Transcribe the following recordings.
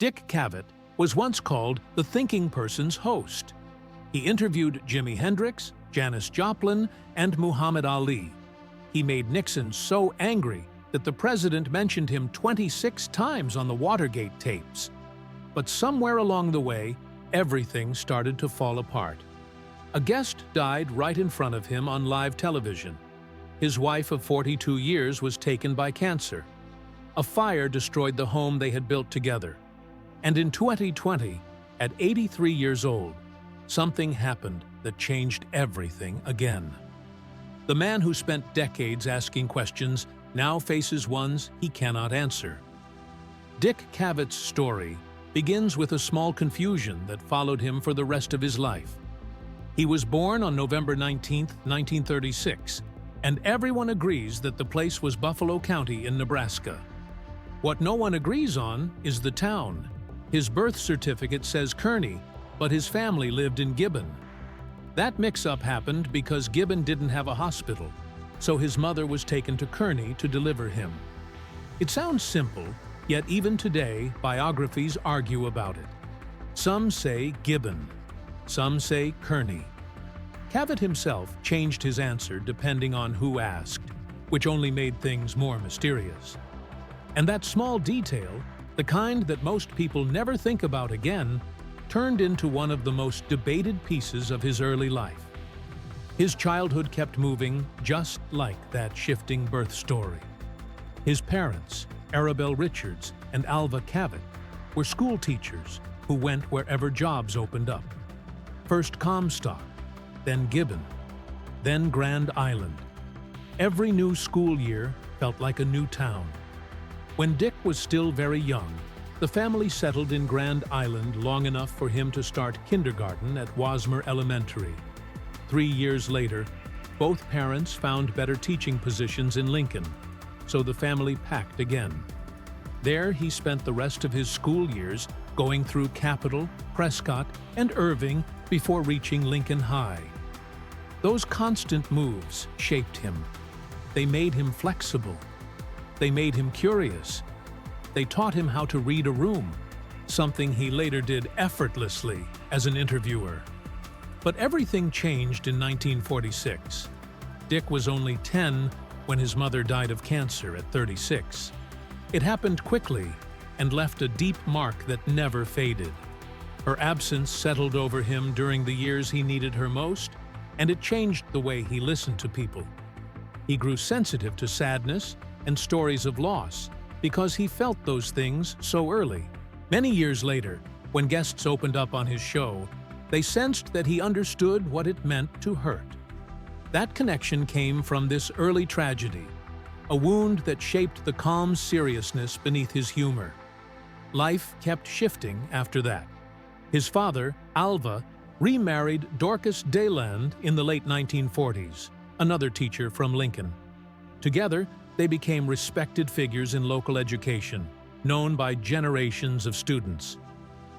Dick Cavett was once called the thinking person's host. He interviewed Jimi Hendrix, Janis Joplin, and Muhammad Ali. He made Nixon so angry that the president mentioned him 26 times on the Watergate tapes. But somewhere along the way, everything started to fall apart. A guest died right in front of him on live television. His wife of 42 years was taken by cancer. A fire destroyed the home they had built together. And in 2020, at 83 years old, something happened that changed everything again. The man who spent decades asking questions now faces ones he cannot answer. Dick Cavett's story begins with a small confusion that followed him for the rest of his life. He was born on November 19, 1936, and everyone agrees that the place was Buffalo County in Nebraska. What no one agrees on is the town. His birth certificate says Kearney, but his family lived in Gibbon. That mix-up happened because Gibbon didn't have a hospital, so his mother was taken to Kearney to deliver him. It sounds simple, yet even today, biographies argue about it. Some say Gibbon, some say Kearney. Cavett himself changed his answer depending on who asked, which only made things more mysterious. And that small detail, the kind that most people never think about again, turned into one of the most debated pieces of his early life. His childhood kept moving just like that shifting birth story. His parents, Arabelle Richards and Alva Cavett, were school teachers who went wherever jobs opened up. First Comstock, then Gibbon, then Grand Island. Every new school year felt like a new town. When Dick was still very young, the family settled in Grand Island long enough for him to start kindergarten at Wasmer Elementary. 3 years later, both parents found better teaching positions in Lincoln, so the family packed again. There he spent the rest of his school years going through Capital, Prescott, and Irving before reaching Lincoln High. Those constant moves shaped him. They made him flexible. They made him curious. They taught him how to read a room, something he later did effortlessly as an interviewer. But everything changed in 1946. Dick was only 10 when his mother died of cancer at 36. It happened quickly and left a deep mark that never faded. Her absence settled over him during the years he needed her most, and it changed the way he listened to people. He grew sensitive to sadness and stories of loss because he felt those things so early. Many years later, when guests opened up on his show, they sensed that he understood what it meant to hurt. That connection came from this early tragedy, a wound that shaped the calm seriousness beneath his humor. Life kept shifting after that. His father, Alva, remarried Dorcas Dayland in the late 1940s, another teacher from Lincoln. Together, they became respected figures in local education, known by generations of students.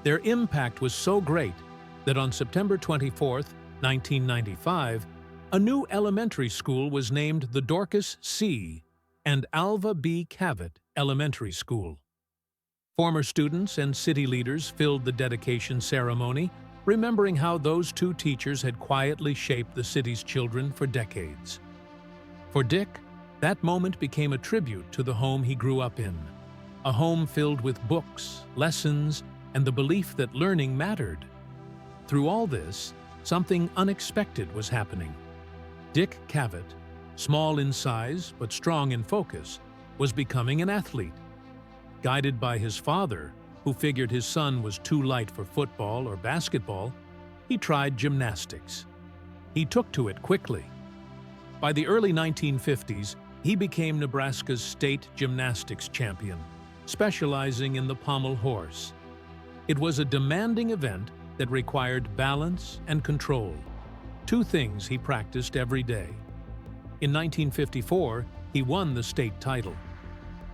Their impact was so great that on September 24, 1995, a new elementary school was named the Dorcas C. and Alva B. Cavett Elementary School. Former students and city leaders filled the dedication ceremony, remembering how those two teachers had quietly shaped the city's children for decades. For Dick, that moment became a tribute to the home he grew up in, a home filled with books, lessons, and the belief that learning mattered. Through all this, something unexpected was happening. Dick Cavett, small in size but strong in focus, was becoming an athlete. Guided by his father, who figured his son was too light for football or basketball, he tried gymnastics. He took to it quickly. By the early 1950s, he became Nebraska's state gymnastics champion, specializing in the pommel horse. It was a demanding event that required balance and control, two things he practiced every day. In 1954, he won the state title.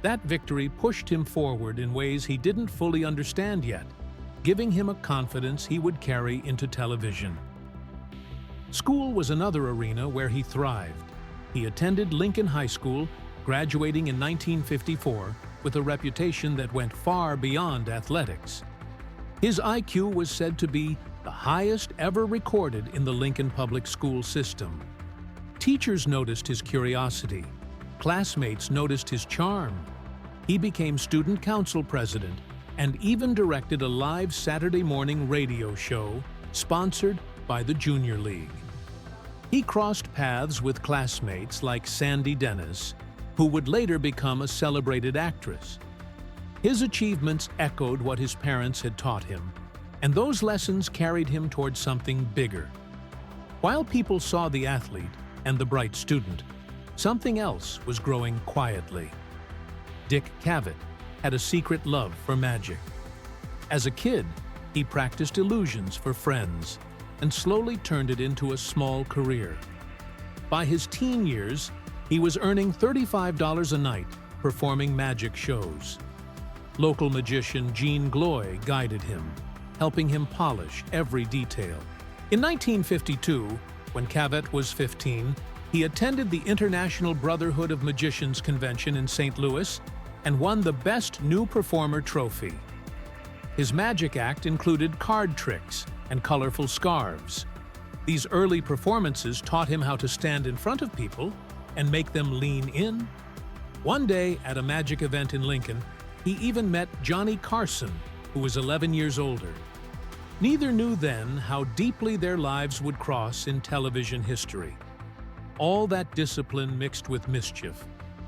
That victory pushed him forward in ways he didn't fully understand yet, giving him a confidence he would carry into television. School was another arena where he thrived. He attended Lincoln High School, graduating in 1954, with a reputation that went far beyond athletics. His IQ was said to be the highest ever recorded in the Lincoln public school system. Teachers noticed his curiosity. Classmates noticed his charm. He became student council president and even directed a live Saturday morning radio show sponsored by the Junior League. He crossed paths with classmates like Sandy Dennis, who would later become a celebrated actress. His achievements echoed what his parents had taught him, and those lessons carried him toward something bigger. While people saw the athlete and the bright student, something else was growing quietly. Dick Cavett had a secret love for magic. As a kid, he practiced illusions for friends and slowly turned it into a small career. By his teen years, he was earning $35 a night performing magic shows. Local magician Jean Gloy guided him, helping him polish every detail. In 1952, when Cavett was 15, he attended the International Brotherhood of Magicians convention in St. Louis and won the Best New Performer trophy. His magic act included card tricks and colorful scarves. These early performances taught him how to stand in front of people and make them lean in. One day at a magic event in Lincoln, he even met Johnny Carson, who was 11 years older. Neither knew then how deeply their lives would cross in television history. All that discipline mixed with mischief,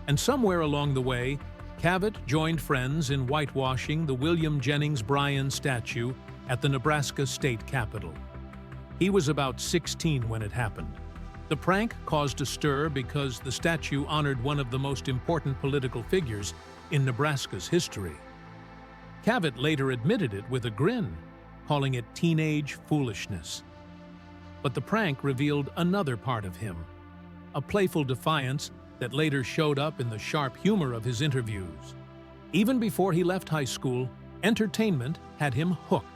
and somewhere along the way, Cavett joined friends in whitewashing the William Jennings Bryan statue at the Nebraska State Capitol. He was about 16 when it happened. The prank caused a stir because the statue honored one of the most important political figures in Nebraska's history. Cavett later admitted it with a grin, calling it teenage foolishness. But the prank revealed another part of him, a playful defiance that later showed up in the sharp humor of his interviews. Even before he left high school, entertainment had him hooked.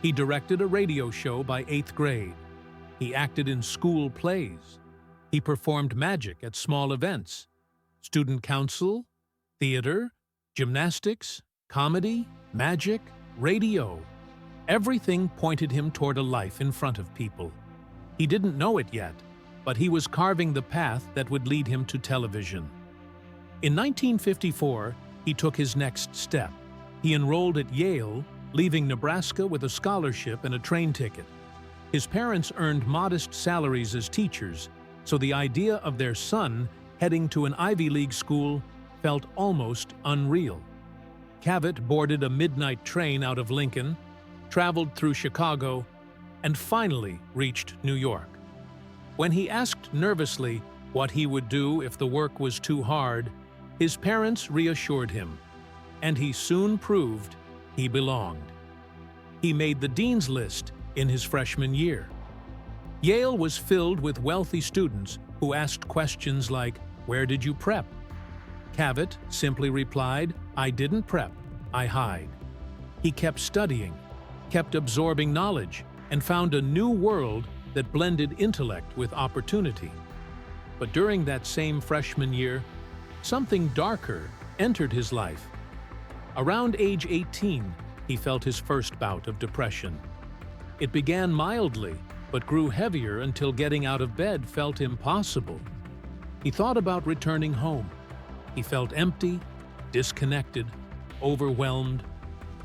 He directed a radio show by 8th grade. He acted in school plays. He performed magic at small events, student council, theater, gymnastics, comedy, magic, radio. Everything pointed him toward a life in front of people. He didn't know it yet, but he was carving the path that would lead him to television. In 1954, he took his next step. He enrolled at Yale, leaving Nebraska with a scholarship and a train ticket. His parents earned modest salaries as teachers, so the idea of their son heading to an Ivy League school felt almost unreal. Cavett boarded a midnight train out of Lincoln, traveled through Chicago, and finally reached New York. When he asked nervously what he would do if the work was too hard, his parents reassured him, and he soon proved he belonged. He made the dean's list in his freshman year. Yale was filled with wealthy students who asked questions like, "Where did you prep?" Cavett simply replied, "I didn't prep, I hide." He kept studying, kept absorbing knowledge, and found a new world that blended intellect with opportunity. But during that same freshman year, something darker entered his life. Around age 18, he felt his first bout of depression. It began mildly, but grew heavier until getting out of bed felt impossible. He thought about returning home. He felt empty, disconnected, overwhelmed.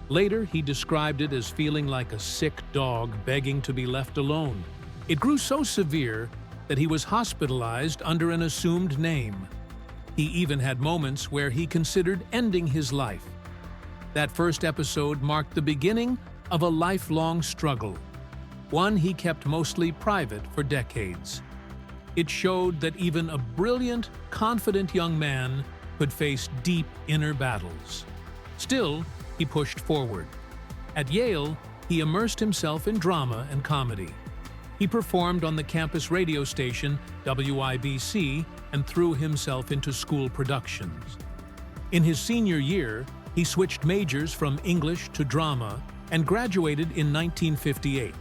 Later, he described it as feeling like a sick dog begging to be left alone. It grew so severe that he was hospitalized under an assumed name. He even had moments where he considered ending his life. That first episode marked the beginning of a lifelong struggle, one he kept mostly private for decades. It showed that even a brilliant, confident young man could face deep inner battles. Still, he pushed forward. At Yale, he immersed himself in drama and comedy. He performed on the campus radio station WIBC and threw himself into school productions. In his senior year, he switched majors from English to drama and graduated in 1958.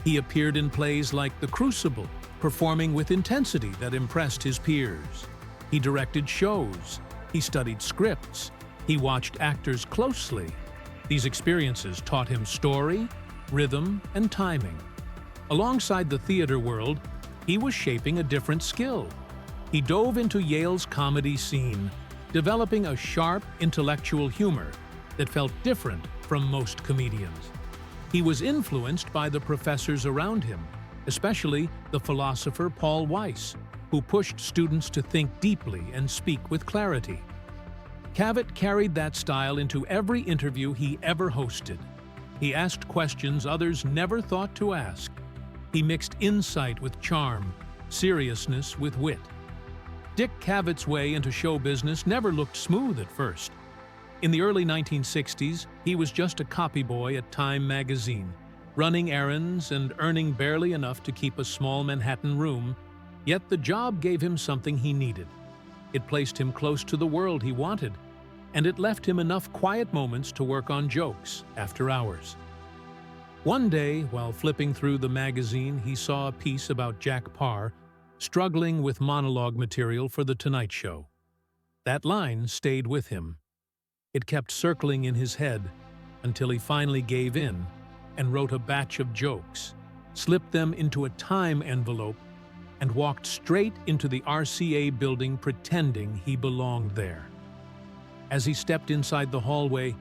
He appeared in plays like The Crucible, performing with intensity that impressed his peers. He directed shows. He studied scripts. He watched actors closely. These experiences taught him story, rhythm, and timing. Alongside the theater world, he was shaping a different skill. He dove into Yale's comedy scene, developing a sharp, intellectual humor that felt different from most comedians. He was influenced by the professors around him, especially the philosopher Paul Weiss, who pushed students to think deeply and speak with clarity. Cavett carried that style into every interview he ever hosted. He asked questions others never thought to ask. He mixed insight with charm, seriousness with wit. Dick Cavett's way into show business never looked smooth at first. In the early 1960s, he was just a copy boy at Time magazine, running errands and earning barely enough to keep a small Manhattan room, yet the job gave him something he needed. It placed him close to the world he wanted, and it left him enough quiet moments to work on jokes after hours. One day, while flipping through the magazine, he saw a piece about Jack Paar struggling with monologue material for The Tonight Show. That line stayed with him. It kept circling in his head until he finally gave in and wrote a batch of jokes, slipped them into a time envelope, and walked straight into the RCA building pretending he belonged there. As he stepped inside the hallway,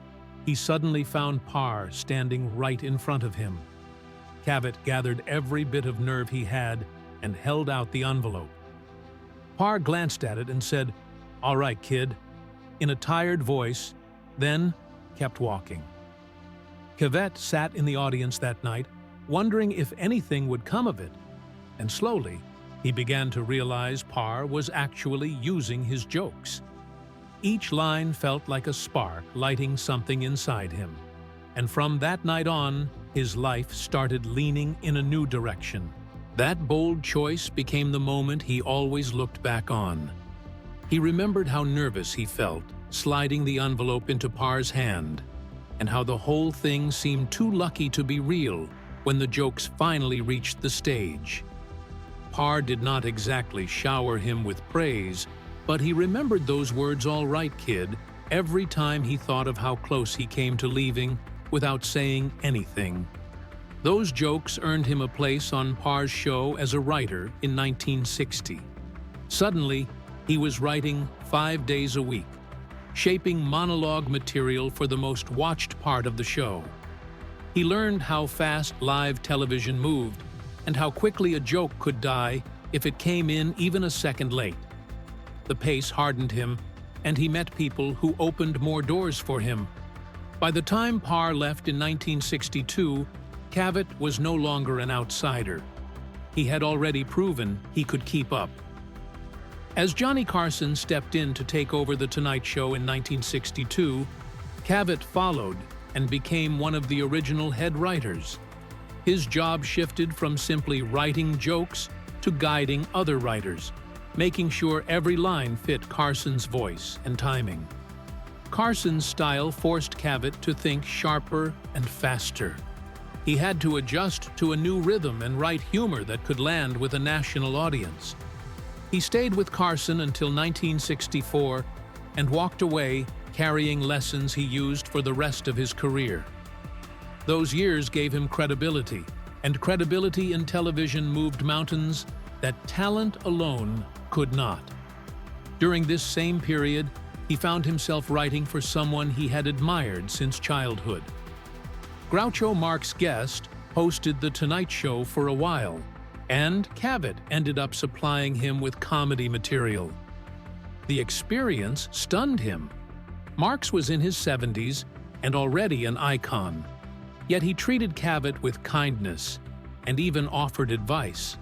he suddenly found Paar standing right in front of him. Cavett gathered every bit of nerve he had and held out the envelope. Paar glanced at it and said, "All right, kid," in a tired voice, then kept walking. Cavett sat in the audience that night, wondering if anything would come of it, and slowly he began to realize Paar was actually using his jokes. Each line felt like a spark lighting something inside him, and from that night on, his life started leaning in a new direction. That bold choice became the moment he always looked back on. He remembered how nervous he felt, sliding the envelope into Parr's hand, and how the whole thing seemed too lucky to be real when the jokes finally reached the stage. Parr did not exactly shower him with praise, but he remembered those words, "All right, kid," every time he thought of how close he came to leaving without saying anything. Those jokes earned him a place on Parr's show as a writer in 1960. Suddenly, he was writing 5 days a week, shaping monologue material for the most watched part of the show. He learned how fast live television moved and how quickly a joke could die if it came in even a second late. The pace hardened him, and he met people who opened more doors for him. By the time Parr left in 1962, Cavett was no longer an outsider. He had already proven he could keep up. As Johnny Carson stepped in to take over The Tonight Show in 1962, Cavett followed and became one of the original head writers. His job shifted from simply writing jokes to guiding other writers, making sure every line fit Carson's voice and timing. Carson's style forced Cavett to think sharper and faster. He had to adjust to a new rhythm and write humor that could land with a national audience. He stayed with Carson until 1964 and walked away carrying lessons he used for the rest of his career. Those years gave him credibility, and credibility in television moved mountains that talent alone could not. During this same period, he found himself writing for someone he had admired since childhood. Groucho Marx Guest hosted The Tonight Show for a while, and Cavett ended up supplying him with comedy material. The experience stunned him. Marx was in his 70s and already an icon, yet he treated Cavett with kindness and even offered advice.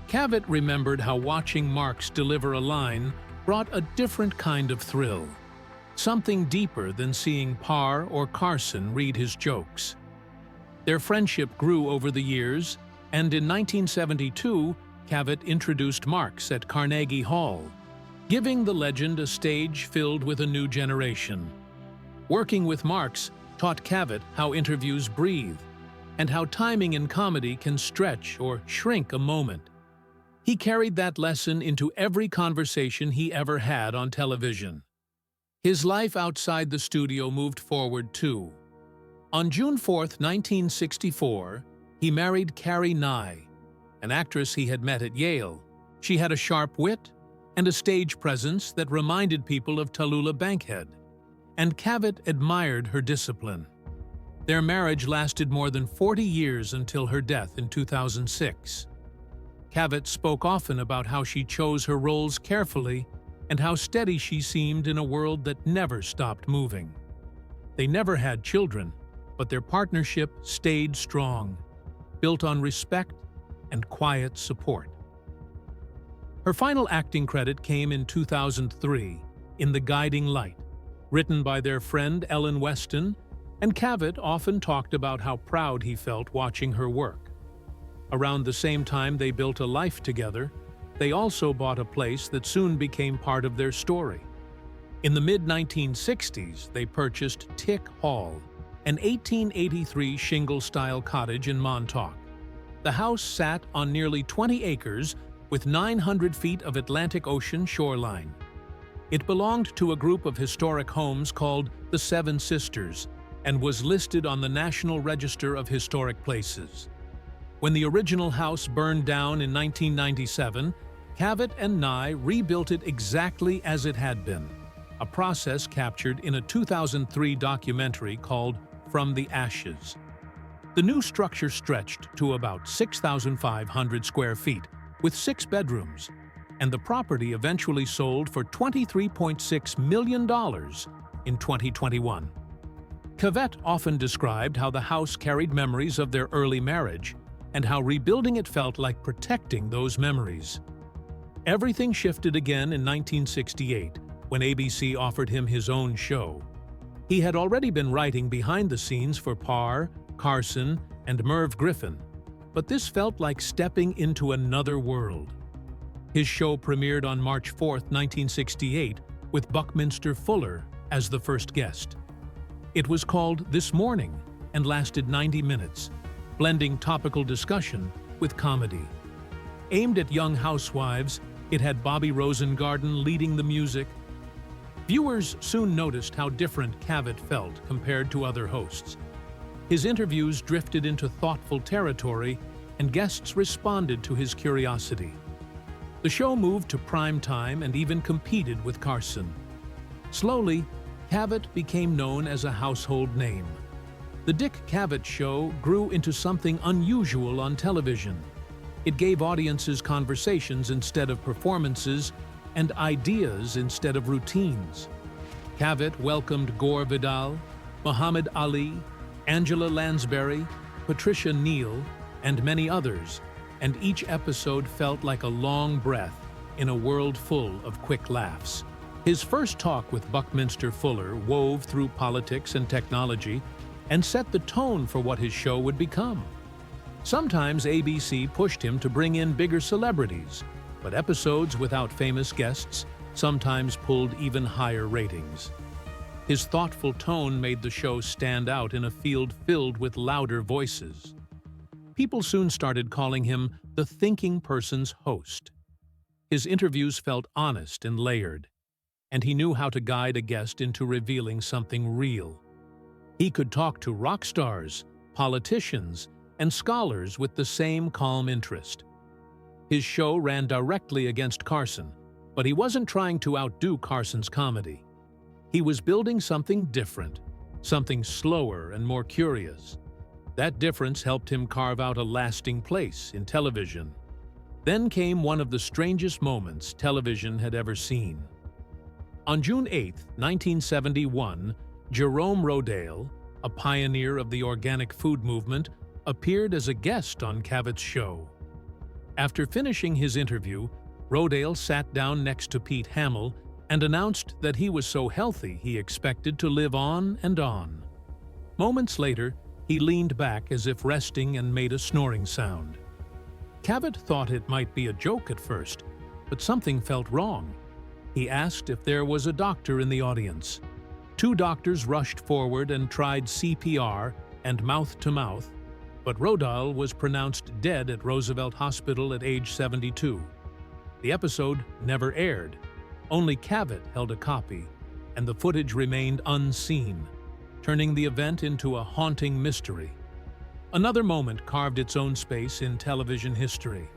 Cavett remembered how watching Marx deliver a line brought a different kind of thrill, something deeper than seeing Parr or Carson read his jokes. Their friendship grew over the years, and in 1972, Cavett introduced Marx at Carnegie Hall, giving the legend a stage filled with a new generation. Working with Marx taught Cavett how interviews breathe, and how timing in comedy can stretch or shrink a moment. He carried that lesson into every conversation he ever had on television. His life outside the studio moved forward too. On June 4, 1964, he married Carrie Nye, an actress he had met at Yale. She had a sharp wit and a stage presence that reminded people of Tallulah Bankhead, and Cavett admired her discipline. Their marriage lasted more than 40 years until her death in 2006. Cavett spoke often about how she chose her roles carefully and how steady she seemed in a world that never stopped moving. They never had children, but their partnership stayed strong, built on respect and quiet support. Her final acting credit came in 2003 in The Guiding Light, written by their friend Ellen Weston, and Cavett often talked about how proud he felt watching her work. Around the same time they built a life together, they also bought a place that soon became part of their story. In the mid-1960s, they purchased Tick Hall, an 1883 shingle-style cottage in Montauk. The house sat on nearly 20 acres with 900 feet of Atlantic Ocean shoreline. It belonged to a group of historic homes called the Seven Sisters and was listed on the National Register of Historic Places. When the original house burned down in 1997, Cavett and Nye rebuilt it exactly as it had been, a process captured in a 2003 documentary called From the Ashes. The new structure stretched to about 6,500 square feet, with 6 bedrooms, and the property eventually sold for $23.6 million in 2021. Cavett often described how the house carried memories of their early marriage and how rebuilding it felt like protecting those memories. Everything shifted again in 1968 when ABC offered him his own show. He had already been writing behind the scenes for Parr, Carson, and Merv Griffin, but this felt like stepping into another world. His show premiered on March 4, 1968, with Buckminster Fuller as the first guest. It was called This Morning and lasted 90 minutes, blending topical discussion with comedy. Aimed at young housewives, it had Bobby Rosengarten leading the music. Viewers soon noticed how different Cavett felt compared to other hosts. His interviews drifted into thoughtful territory, and guests responded to his curiosity. The show moved to prime time and even competed with Carson. Slowly, Cavett became known as a household name. The Dick Cavett Show grew into something unusual on television. It gave audiences conversations instead of performances and ideas instead of routines. Cavett welcomed Gore Vidal, Muhammad Ali, Angela Lansbury, Patricia Neal, and many others, and each episode felt like a long breath in a world full of quick laughs. His first talk with Buckminster Fuller wove through politics and technology and set the tone for what his show would become. Sometimes ABC pushed him to bring in bigger celebrities, but episodes without famous guests sometimes pulled even higher ratings. His thoughtful tone made the show stand out in a field filled with louder voices. People soon started calling him the thinking person's host. His interviews felt honest and layered, and he knew how to guide a guest into revealing something real. He could talk to rock stars, politicians, and scholars with the same calm interest. His show ran directly against Carson, but he wasn't trying to outdo Carson's comedy. He was building something different, something slower and more curious. That difference helped him carve out a lasting place in television. Then came one of the strangest moments television had ever seen. On June 8, 1971, Jerome Rodale, a pioneer of the organic food movement, appeared as a guest on Cavett's show. After finishing his interview, Rodale sat down next to Pete Hamill and announced that he was so healthy he expected to live on and on. Moments later, he leaned back as if resting and made a snoring sound. Cavett thought it might be a joke at first, but something felt wrong. He asked if there was a doctor in the audience. 2 doctors rushed forward and tried CPR and mouth-to-mouth, but Rodale was pronounced dead at Roosevelt Hospital at age 72. The episode never aired. Only Cavett held a copy, and the footage remained unseen, turning the event into a haunting mystery. Another moment carved its own space in television history.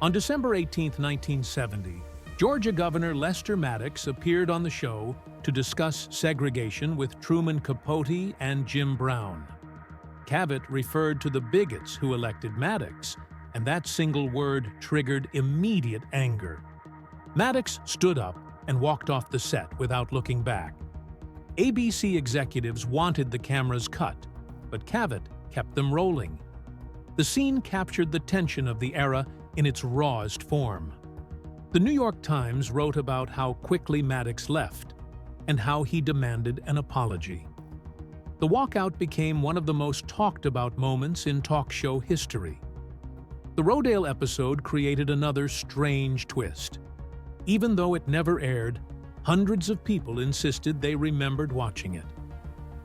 On December 18, 1970, Georgia Governor Lester Maddox appeared on the show to discuss segregation with Truman Capote and Jim Brown. Cavett referred to the bigots who elected Maddox, and that single word triggered immediate anger. Maddox stood up and walked off the set without looking back. ABC executives wanted the cameras cut, but Cavett kept them rolling. The scene captured the tension of the era in its rawest form. The New York Times wrote about how quickly Maddox left and how he demanded an apology. The walkout became one of the most talked about moments in talk show history. The Rodale episode created another strange twist. Even though it never aired, hundreds of people insisted they remembered watching it.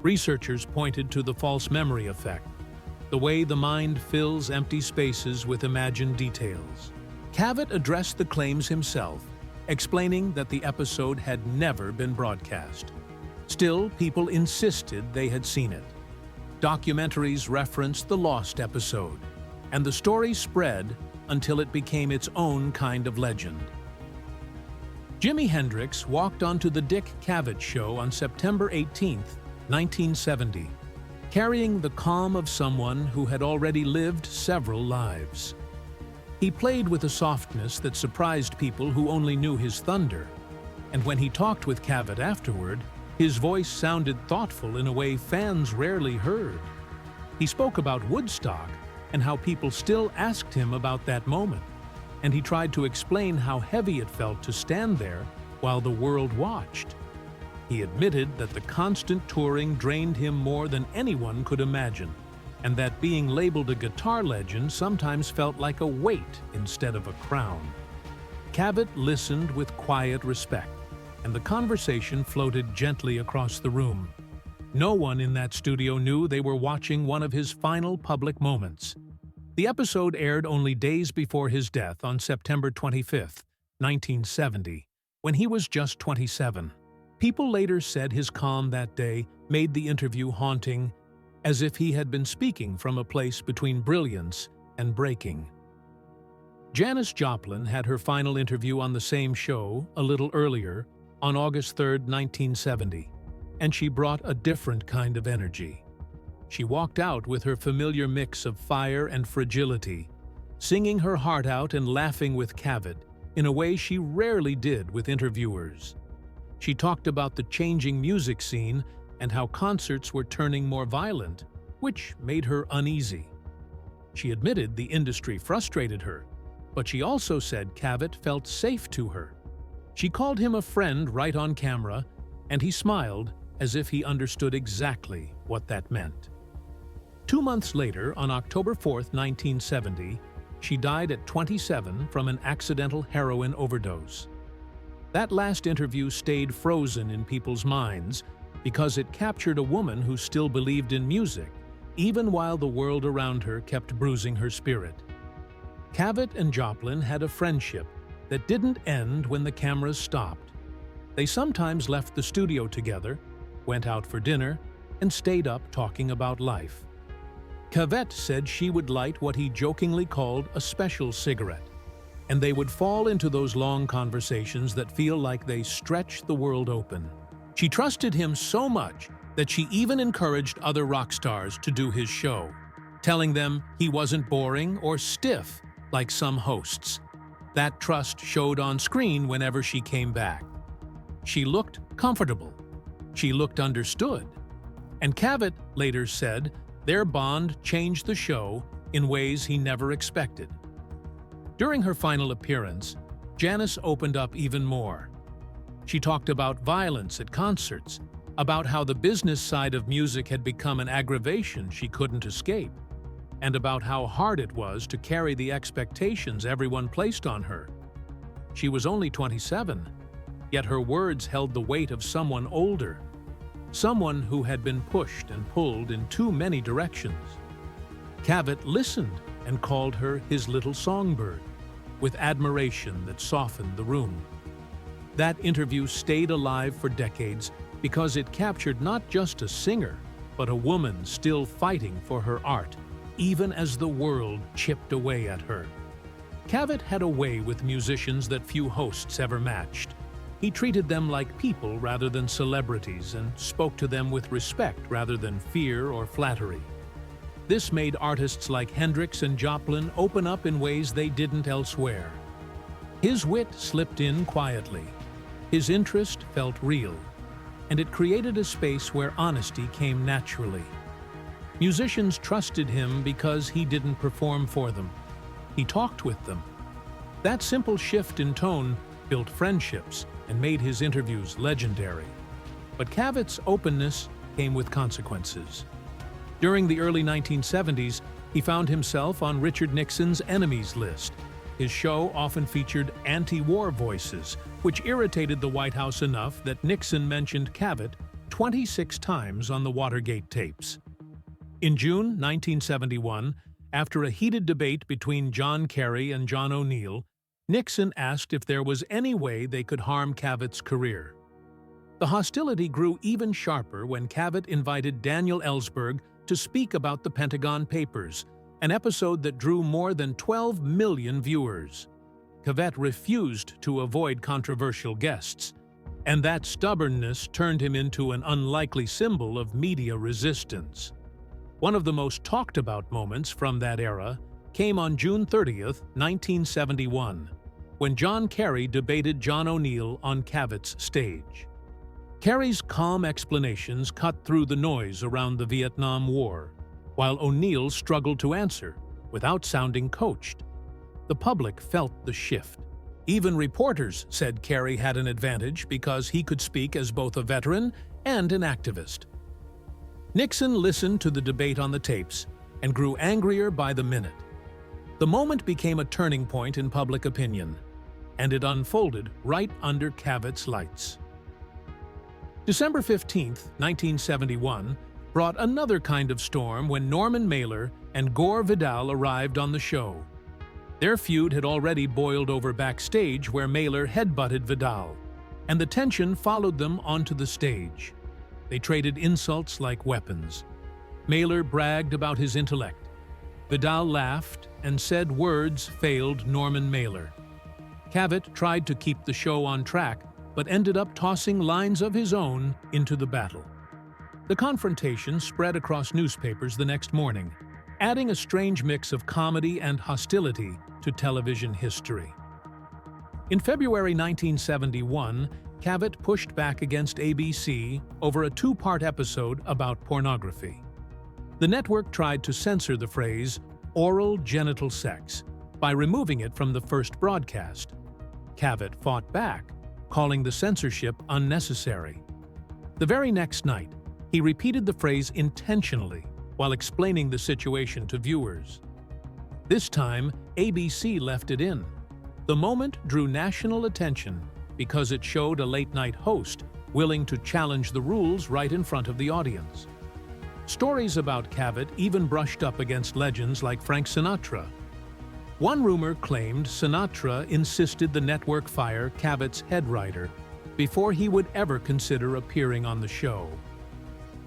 Researchers pointed to the false memory effect, the way the mind fills empty spaces with imagined details. Cavett addressed the claims himself, explaining that the episode had never been broadcast. Still, people insisted they had seen it. Documentaries referenced the lost episode, and the story spread until it became its own kind of legend. Jimi Hendrix walked onto the Dick Cavett Show on September 18, 1970, carrying the calm of someone who had already lived several lives. He played with a softness that surprised people who only knew his thunder, and when he talked with Cavett afterward, his voice sounded thoughtful in a way fans rarely heard. He spoke about Woodstock and how people still asked him about that moment, and he tried to explain how heavy it felt to stand there while the world watched. He admitted that the constant touring drained him more than anyone could imagine, and that being labeled a guitar legend sometimes felt like a weight instead of a crown. Cavett listened with quiet respect, and the conversation floated gently across the room. No one in that studio knew they were watching one of his final public moments. The episode aired only days before his death on September 25, 1970, when he was just 27. People later said his calm that day made the interview haunting, as if he had been speaking from a place between brilliance and breaking. Janis Joplin had her final interview on the same show a little earlier, on August 3, 1970, and she brought a different kind of energy. She walked out with her familiar mix of fire and fragility, singing her heart out and laughing with Cavett in a way she rarely did with interviewers. She talked about the changing music scene and how concerts were turning more violent, which made her uneasy. She admitted the industry frustrated her, but she also said Cavett felt safe to her. She called him a friend right on camera, and he smiled as if he understood exactly what that meant. 2 months later, on October 4, 1970, she died at 27 from an accidental heroin overdose. That last interview stayed frozen in people's minds because it captured a woman who still believed in music, even while the world around her kept bruising her spirit. Cavett and Joplin had a friendship that didn't end when the cameras stopped. They sometimes left the studio together, went out for dinner, and stayed up talking about life. Cavett said she would light what he jokingly called a special cigarette, and they would fall into those long conversations that feel like they stretch the world open. She trusted him so much that she even encouraged other rock stars to do his show, telling them he wasn't boring or stiff like some hosts. That trust showed on screen whenever she came back. She looked comfortable. She looked understood. And Cavett later said their bond changed the show in ways he never expected. During her final appearance, Janis opened up even more. She talked about violence at concerts, about how the business side of music had become an aggravation she couldn't escape, and about how hard it was to carry the expectations everyone placed on her. She was only 27, yet her words held the weight of someone older, someone who had been pushed and pulled in too many directions. Cavett listened and called her his little songbird, with admiration that softened the room. That interview stayed alive for decades because it captured not just a singer, but a woman still fighting for her art, even as the world chipped away at her. Cavett had a way with musicians that few hosts ever matched. He treated them like people rather than celebrities and spoke to them with respect rather than fear or flattery. This made artists like Hendrix and Joplin open up in ways they didn't elsewhere. His wit slipped in quietly. His interest felt real, and it created a space where honesty came naturally. Musicians trusted him because he didn't perform for them. He talked with them. That simple shift in tone built friendships and made his interviews legendary. But Cavett's openness came with consequences. During the early 1970s, he found himself on Richard Nixon's enemies list. His show often featured anti-war voices, which irritated the White House enough that Nixon mentioned Cavett 26 times on the Watergate tapes. In June 1971, after a heated debate between John Kerry and John O'Neill, Nixon asked if there was any way they could harm Cavett's career. The hostility grew even sharper when Cavett invited Daniel Ellsberg to speak about the Pentagon Papers, an episode that drew more than 12 million viewers. Cavett refused to avoid controversial guests, and that stubbornness turned him into an unlikely symbol of media resistance. One of the most talked about moments from that era came on June 30th, 1971, when John Kerry debated John O'Neill on Cavett's stage. Kerry's calm explanations cut through the noise around the Vietnam War, while O'Neill struggled to answer without sounding coached. The public felt the shift. Even reporters said Kerry had an advantage because he could speak as both a veteran and an activist. Nixon listened to the debate on the tapes and grew angrier by the minute. The moment became a turning point in public opinion, and it unfolded right under Cavett's lights. December 15, 1971, brought another kind of storm when Norman Mailer and Gore Vidal arrived on the show. Their feud had already boiled over backstage where Mailer headbutted Vidal, and the tension followed them onto the stage. They traded insults like weapons. Mailer bragged about his intellect. Vidal laughed and said words failed Norman Mailer. Cavett tried to keep the show on track, but ended up tossing lines of his own into the battle. The confrontation spread across newspapers the next morning, adding a strange mix of comedy and hostility to television history. In February 1971, Cavett pushed back against ABC over a two-part episode about pornography. The network tried to censor the phrase oral genital sex by removing it from the first broadcast. Cavett fought back, calling the censorship unnecessary. The very next night, he repeated the phrase intentionally while explaining the situation to viewers. This time, ABC left it in. The moment drew national attention because it showed a late-night host willing to challenge the rules right in front of the audience. Stories about Cavett even brushed up against legends like Frank Sinatra. One rumor claimed Sinatra insisted the network fire Cavett's head writer before he would ever consider appearing on the show.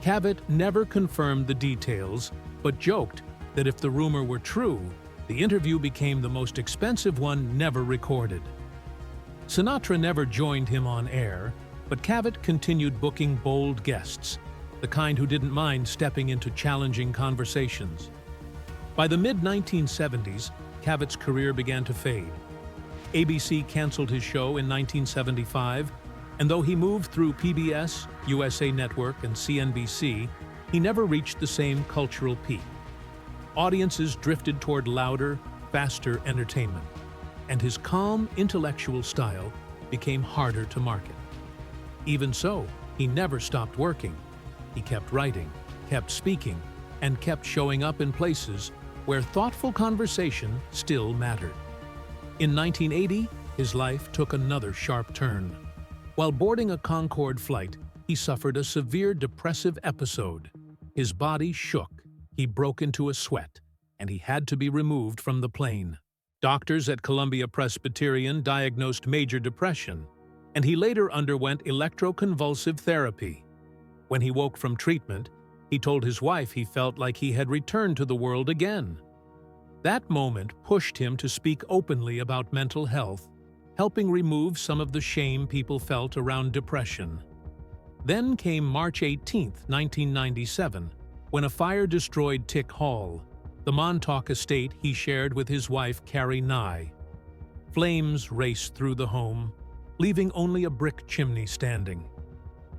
Cavett never confirmed the details, but joked that if the rumor were true, the interview became the most expensive one never recorded. Sinatra never joined him on air, but Cavett continued booking bold guests, the kind who didn't mind stepping into challenging conversations. By the mid-1970s, Cavett's career began to fade. ABC canceled his show in 1975, and though he moved through PBS, USA Network, and CNBC, he never reached the same cultural peak. Audiences drifted toward louder, faster entertainment, and his calm, intellectual style became harder to market. Even so, he never stopped working. He kept writing, kept speaking, and kept showing up in places where thoughtful conversation still mattered. In 1980, his life took another sharp turn. While boarding a Concorde flight, he suffered a severe depressive episode. His body shook, he broke into a sweat, and he had to be removed from the plane. Doctors at Columbia Presbyterian diagnosed major depression, and he later underwent electroconvulsive therapy. When he woke from treatment, he told his wife he felt like he had returned to the world again. That moment pushed him to speak openly about mental health, helping remove some of the shame people felt around depression. Then came March 18, 1997, when a fire destroyed Tick Hall, the Montauk estate he shared with his wife Carrie Nye. Flames raced through the home, leaving only a brick chimney standing.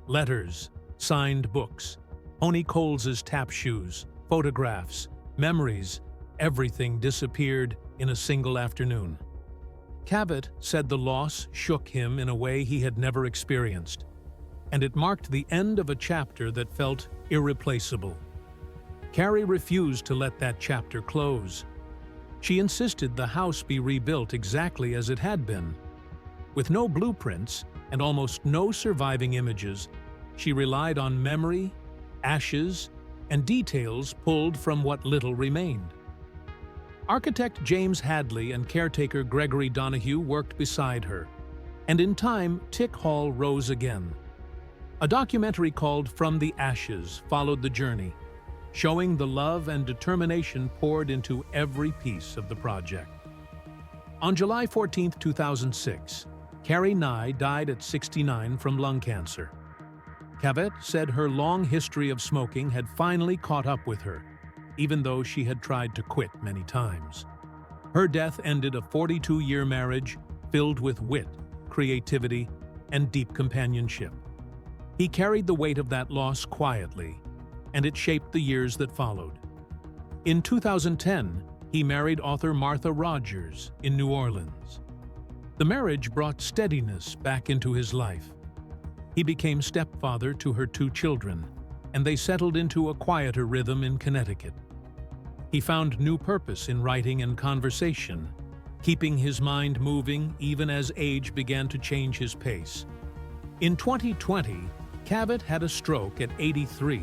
Letters, signed books, Tony Coles's tap shoes, photographs, memories, everything disappeared in a single afternoon. Cavett said the loss shook him in a way he had never experienced, and it marked the end of a chapter that felt irreplaceable. Carrie refused to let that chapter close. She insisted the house be rebuilt exactly as it had been. With no blueprints and almost no surviving images, she relied on memory, ashes, and details pulled from what little remained. Architect James Hadley and caretaker Gregory Donahue worked beside her, and in time, Tick Hall rose again. A documentary called From the Ashes followed the journey, showing the love and determination poured into every piece of the project. On July 14, 2006, Carrie Nye died at 69 from lung cancer. Cavett said her long history of smoking had finally caught up with her, even though she had tried to quit many times. Her death ended a 42-year marriage filled with wit, creativity, and deep companionship. He carried the weight of that loss quietly, and it shaped the years that followed. In 2010, he married author Martha Rogers in New Orleans. The marriage brought steadiness back into his life. He became stepfather to her 2 children, and they settled into a quieter rhythm in Connecticut. He found new purpose in writing and conversation, keeping his mind moving even as age began to change his pace. In 2020, Cavett had a stroke at 83.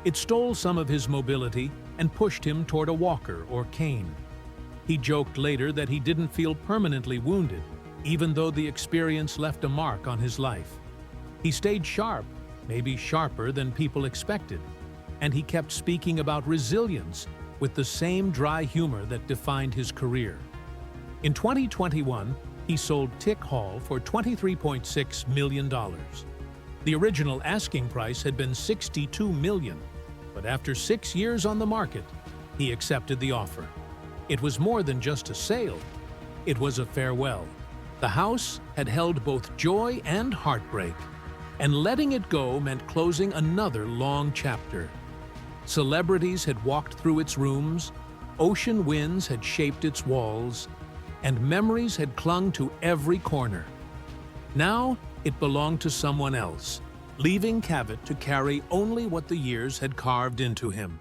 It stole some of his mobility and pushed him toward a walker or cane. He joked later that he didn't feel permanently wounded, even though the experience left a mark on his life. He stayed sharp, maybe sharper than people expected, and he kept speaking about resilience with the same dry humor that defined his career. In 2021, he sold Tick Hall for $23.6 million. The original asking price had been $62 million, but after 6 years on the market, he accepted the offer. It was more than just a sale. It was a farewell. The house had held both joy and heartbreak, and letting it go meant closing another long chapter. Celebrities had walked through its rooms, ocean winds had shaped its walls, and memories had clung to every corner. Now, it belonged to someone else, leaving Cavett to carry only what the years had carved into him.